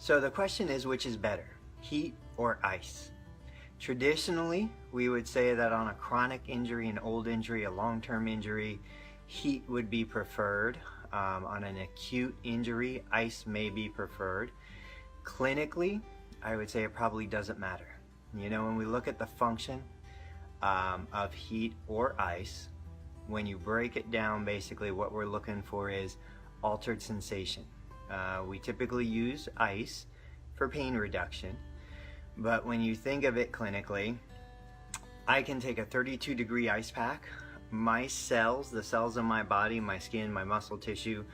So the question is, which is better, heat or ice? Traditionally, we would say that on a chronic injury, an old injury, a long-term injury, heat would be preferred. On an acute injury, ice may be preferred. Clinically, I would say it probably doesn't matter. You know, when we look at the function of heat or ice, when you break it down, basically what we're looking for is altered sensation. We typically use ice for pain reduction, but when you think of it clinically, I can take a 32-degree ice pack. My cells, the cells in my body, my skin, my muscle tissue,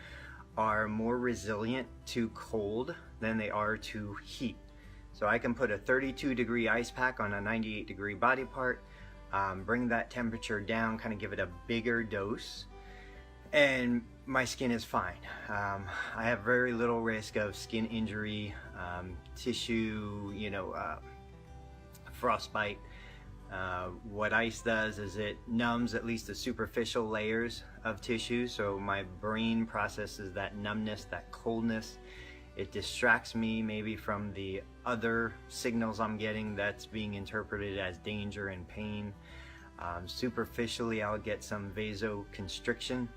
are more resilient to cold than they are to heat. So I can put a 32-degree ice pack on a 98-degree body part, bring that temperature down, kind of give it a bigger dose, and my skin is fine. I have very little risk of skin injury, tissue, frostbite. What ice does is it numbs at least the superficial layers of tissue, so my brain processes that numbness, that coldness. It distracts me maybe from the other signals I'm getting that's being interpreted as danger and pain. Superficially, I'll get some vasoconstriction,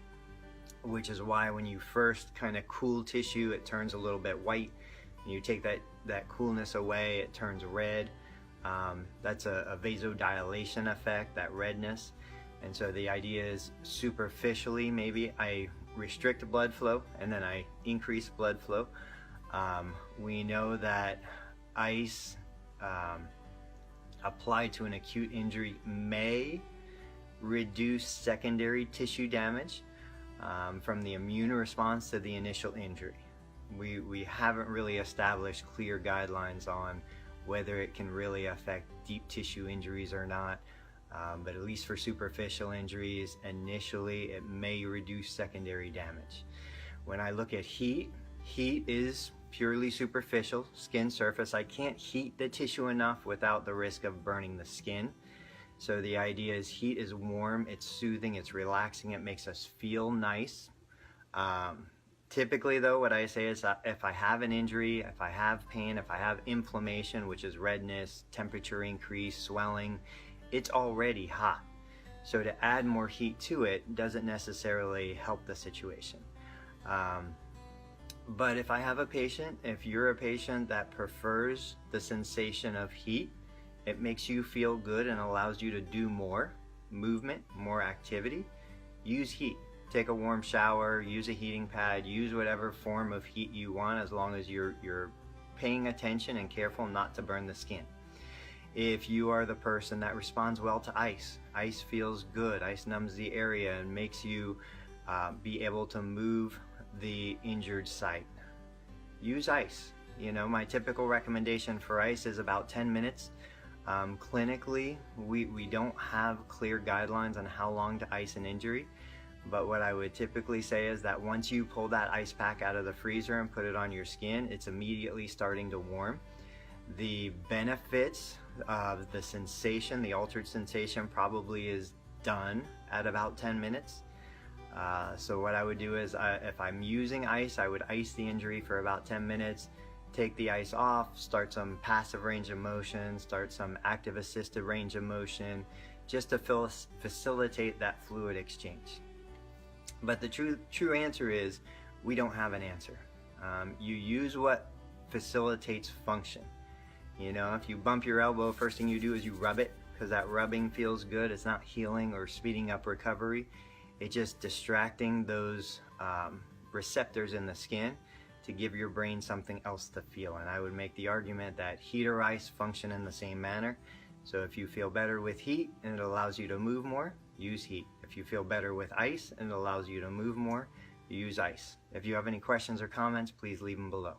which is why when you first kind of cool tissue, it turns a little bit white. When you take that coolness away, it turns red. That's a vasodilation effect, that redness. And so the idea is superficially, maybe I restrict blood flow and then I increase blood flow. We know that ice applied to an acute injury may reduce secondary tissue damage from the immune response to the initial injury. We haven't really established clear guidelines on whether it can really affect deep tissue injuries or not, but at least for superficial injuries, initially it may reduce secondary damage. When I look at heat, heat is purely superficial, skin surface. I can't heat the tissue enough without the risk of burning the skin. So the idea is heat is warm, it's soothing, it's relaxing, it makes us feel nice. Typically though, what I say is if I have an injury, if I have pain, if I have inflammation, which is redness, temperature increase, swelling, it's already hot. So to add more heat to it doesn't necessarily help the situation. But if I have a patient, if you're a patient that prefers the sensation of heat, it makes you feel good and allows you to do more movement, more activity, use heat. Take a warm shower, use a heating pad, use whatever form of heat you want, as long as you're paying attention and careful not to burn the skin. If you are the person that responds well to ice, ice feels good, ice numbs the area and makes you be able to move the injured site, use ice. You know, my typical recommendation for ice is about 10 minutes. Clinically, we don't have clear guidelines on how long to ice an injury. But what I would typically say is that once you pull that ice pack out of the freezer and put it on your skin, it's immediately starting to warm. The benefits of the sensation, the altered sensation, probably is done at about 10 minutes. So what I would do is if I'm using ice, I would ice the injury for about 10 minutes, take the ice off, start some passive range of motion, start some active assisted range of motion, just to facilitate that fluid exchange. But the true answer is we don't have an answer. You use what facilitates function. You know, if you bump your elbow, first thing you do is you rub it, because that rubbing feels good. It's not healing or speeding up recovery. It's just distracting those receptors in the skin to give your brain something else to feel. And I would make the argument that heat or ice function in the same manner. So if you feel better with heat and it allows you to move more, use heat. If you feel better with ice and it allows you to move more, use ice. If you have any questions or comments, please leave them below.